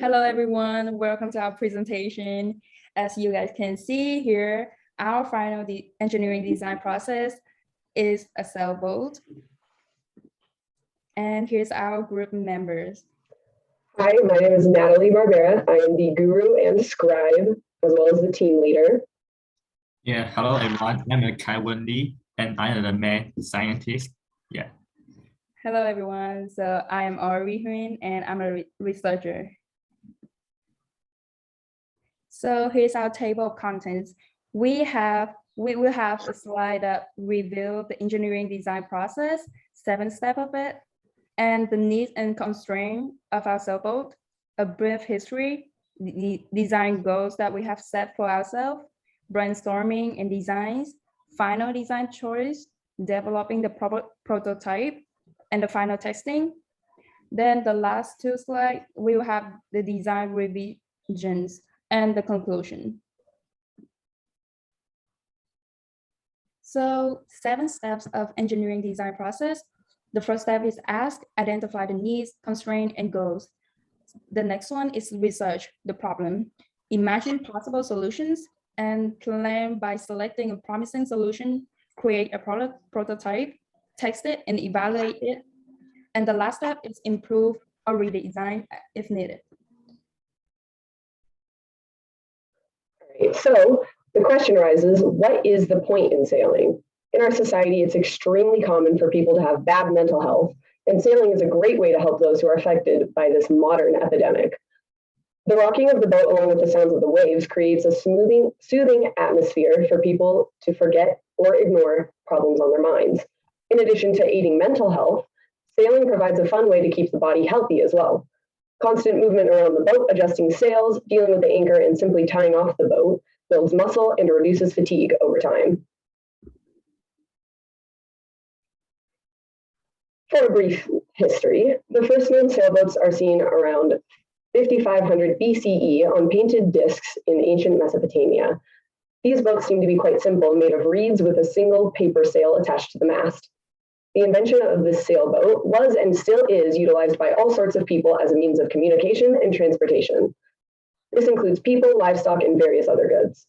Hello, everyone. Welcome to our presentation. As you guys can see here, our final engineering design process is a sailboat. And here's our group members. Hi, my name is Natalie Barbera. I am the guru and scribe, as well as the team leader. Yeah, hello everyone. I'm Kai Wendy, and I am the main scientist. Yeah. Hello, everyone. So I am Ori Huyn, and I'm a researcher. So here's our table of contents. We will have a slide that reveals the engineering design process, 7 steps of it, and the needs and constraints of our sailboat, a brief history, the design goals that we have set for ourselves, brainstorming and designs, final design choice, developing the prototype, and the final testing. Then the last 2 slides, we will have the design revisions and the conclusion. So 7 steps of engineering design process. The first step is ask, identify the needs, constraints, and goals. The next one is research the problem. Imagine possible solutions and plan by selecting a promising solution, create a prototype, test it, and evaluate it. And the last step is improve or redesign if needed. So the question arises, what is the point in sailing? In our society, it's extremely common for people to have bad mental health, and sailing is a great way to help those who are affected by this modern epidemic. The rocking of the boat along with the sounds of the waves creates a soothing atmosphere for people to forget or ignore problems on their minds. In addition to aiding mental health, sailing provides a fun way to keep the body healthy as well. Constant movement around the boat, adjusting sails, dealing with the anchor, and simply tying off the boat builds muscle and reduces fatigue over time. For a brief history, the first known sailboats are seen around 5500 BCE on painted discs in ancient Mesopotamia. These boats seem to be quite simple, made of reeds with a single paper sail attached to the mast. The invention of this sailboat was and still is utilized by all sorts of people as a means of communication and transportation. This includes people, livestock, and various other goods.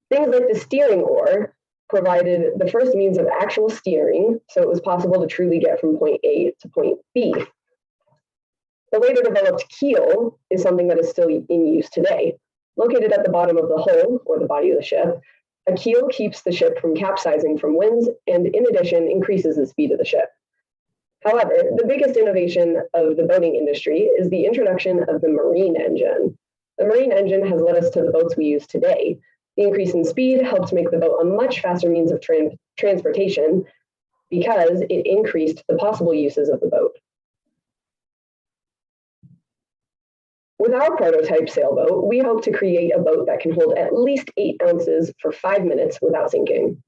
Things like the steering oar provided the first means of actual steering, so it was possible to truly get from point A to point B. The later developed keel is something that is still in use today. Located at the bottom of the hull, or the body of the ship, a keel keeps the ship from capsizing from winds and, in addition, increases the speed of the ship. However, the biggest innovation of the boating industry is the introduction of the marine engine. The marine engine has led us to the boats we use today. The increase in speed helped make the boat a much faster means of transportation because it increased the possible uses of the boat. With our prototype sailboat, we hope to create a boat that can hold at least 8 ounces for 5 minutes without sinking.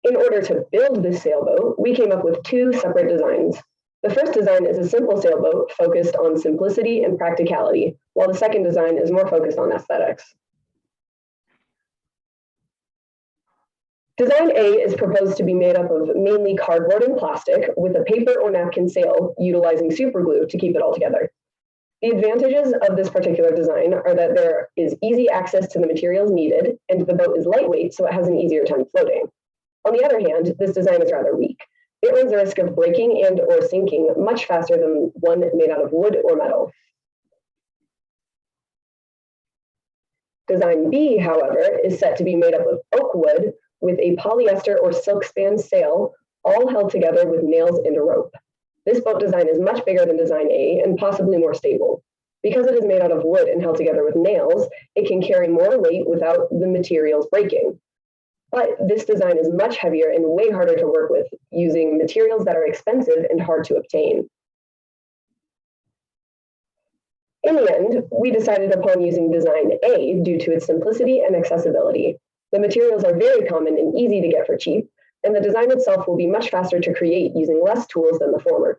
In order to build this sailboat, we came up with 2 separate designs. The first design is a simple sailboat focused on simplicity and practicality, while the second design is more focused on aesthetics. Design A is proposed to be made up of mainly cardboard and plastic with a paper or napkin sail utilizing super glue to keep it all together. The advantages of this particular design are that there is easy access to the materials needed and the boat is lightweight so it has an easier time floating. On the other hand, this design is rather weak. It runs the risk of breaking and or sinking much faster than one made out of wood or metal. Design B, however, is set to be made up of oak wood with a polyester or silk span sail, all held together with nails and a rope. This boat design is much bigger than design A and possibly more stable. Because it is made out of wood and held together with nails, it can carry more weight without the materials breaking. But this design is much heavier and way harder to work with, using materials that are expensive and hard to obtain. In the end, we decided upon using design A due to its simplicity and accessibility. The materials are very common and easy to get for cheap, and the design itself will be much faster to create using less tools than the former.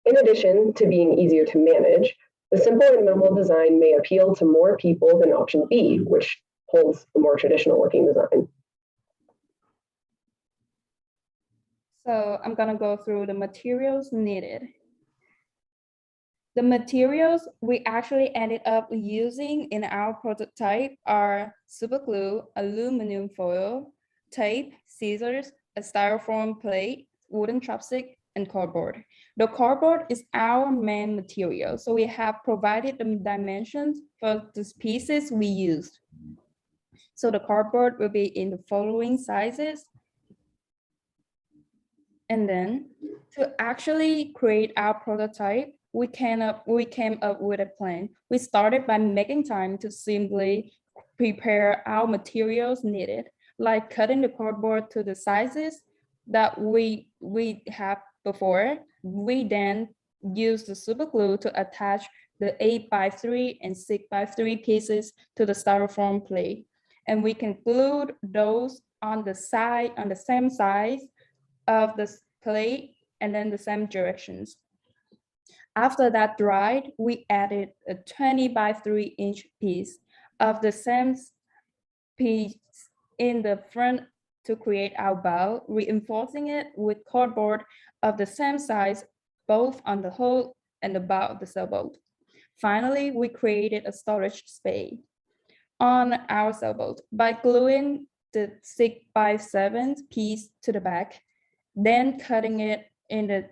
In addition to being easier to manage, the simple and minimal design may appeal to more people than option B, which holds a more traditional looking design. So I'm gonna go through the materials needed. The materials we actually ended up using in our prototype are super glue, aluminum foil, tape, scissors, a styrofoam plate, wooden chopstick, and cardboard. The cardboard is our main material, so we have provided the dimensions for the pieces we used. So the cardboard will be in the following sizes. And then to actually create our prototype, we came up with a plan. We started by making time to simply prepare our materials needed, like cutting the cardboard to the sizes that we have before. We then use the super glue to attach the 8x3 and 6x3 pieces to the styrofoam plate. And we can glue those on the same size of the plate and then the same directions. After that dried, we added a 20x3-inch piece of the same piece in the front to create our bow, reinforcing it with cardboard of the same size, both on the hull and the bow of the sailboat. Finally, we created a storage space on our sailboat by gluing the 6x7 piece to the back, then cutting it in a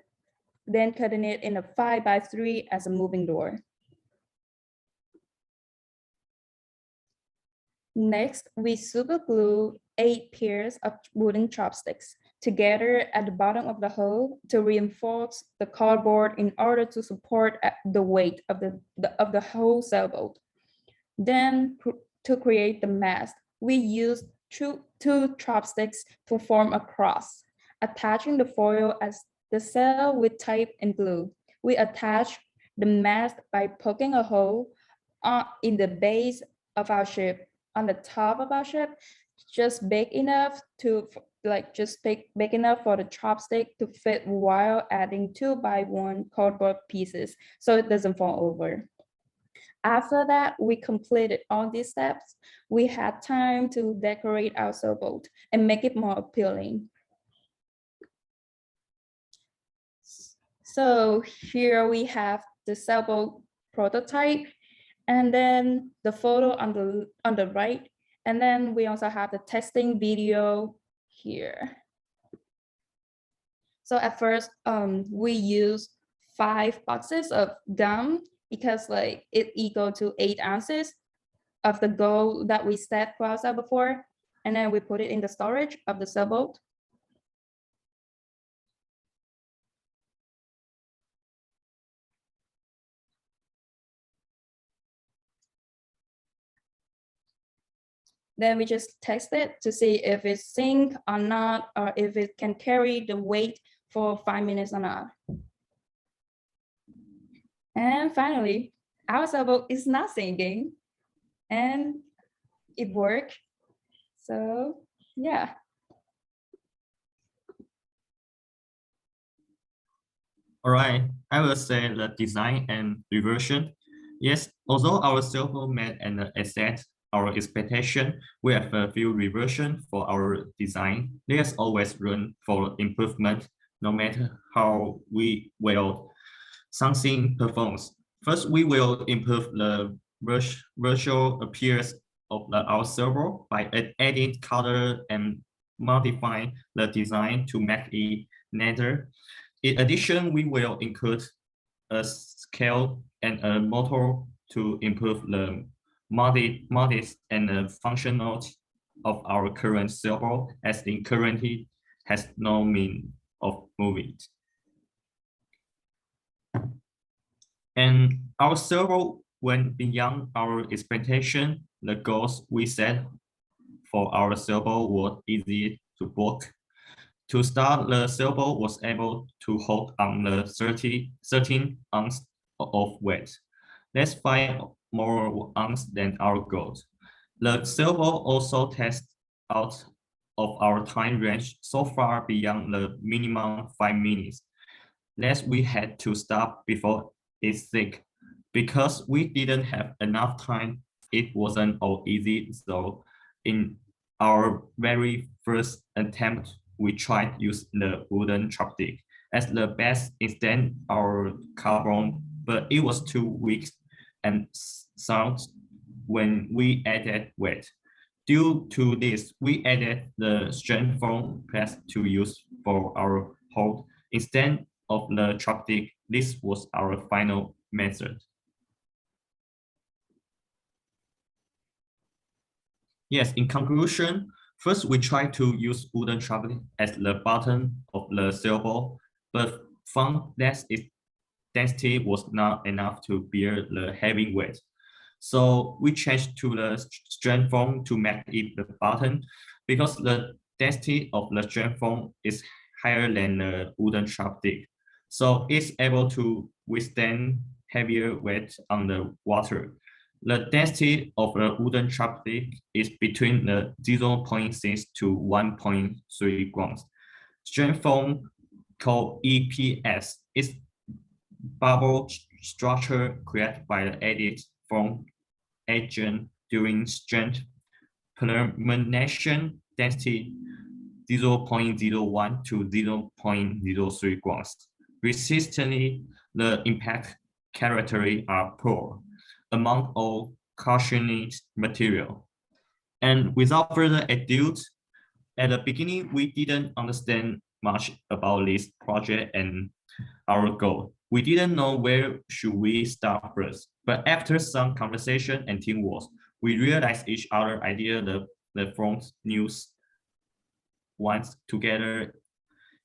5x3 as a moving door. Next, we super glue 8 pairs of wooden chopsticks together at the bottom of the hull to reinforce the cardboard in order to support the weight of the whole sailboat. Then to create the mast, we used two chopsticks to form a cross, attaching the foil as the sail with tape and glue. We attach the mast by poking a hole in the base of our ship, on the top of our ship, just big enough for the chopstick to fit while adding 2x1 cardboard pieces so it doesn't fall over. After that, we completed all these steps. We had time to decorate our sailboat and make it more appealing. So here we have the sailboat prototype, and then the photo on the right, and then we also have the testing video here. So at first, we used 5 boxes of gum because like it equal to 8 ounces of the gold that we set for ourselves before, and then we put it in the storage of the sailboat. Then we just test it to see if it's sync or not, or if it can carry the weight for 5 minutes or not. And finally, our sailboat is not sinking and it worked. So yeah. All right, I will say the design and reversion. Yes, although our sailboat met and exceed our expectation, we have a few reversion for our design. There's always room for improvement, no matter how well something performs. First, we will improve the visual appearance of our server by adding color and modifying the design to make it neater. In addition, we will include a scale and a motor to improve the modest and functionality of our current server, as it currently has no means of moving. And our server went beyond our expectation. The goals we set for our server were easy to book. To start, the sailboat was able to hold on the 13 ounce of weight. That's 5 more ounces than our goal. The sailboat also tests out of our time range so far beyond the minimum 5 minutes. That we had to stop before it sank. Because we didn't have enough time, it wasn't all easy. So in our very first attempt, we tried use the wooden chopstick as the best extend our carbon but it was too weak and sound when we added weight. Due to this, we added the strength foam press to use for our hold instead of the chopstick. This was our final method. Yes, in conclusion, first we tried to use wooden chopstick as the bottom of the sailboat, but found that its density was not enough to bear the heavy weight. So we changed to the strength foam to make it the bottom because the density of the strength foam is higher than the wooden chopstick. So it's able to withstand heavier weight on the water. The density of the wooden chopstick is between the 0.6 to 1.3 grams. Strength foam called EPS is bubble structure created by the added foam agent during strength permeation density 0.01 to 0.03 grams. Resistantly, the impact characteristics are poor among all cautioning material. And without further ado, at the beginning, we didn't understand much about this project and our goal. We didn't know where should we start first, but after some conversation and teamwork, we realized each other idea the front news ones together,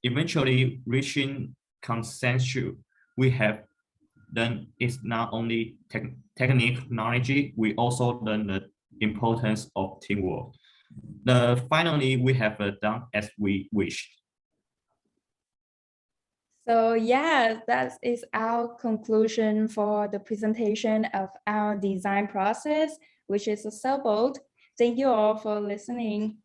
eventually reaching consensus. We have done is not only technical knowledge, we also learn the importance of teamwork. Finally, we have done as we wished. So yeah, that is our conclusion for the presentation of our design process, which is a sailboat. Thank you all for listening.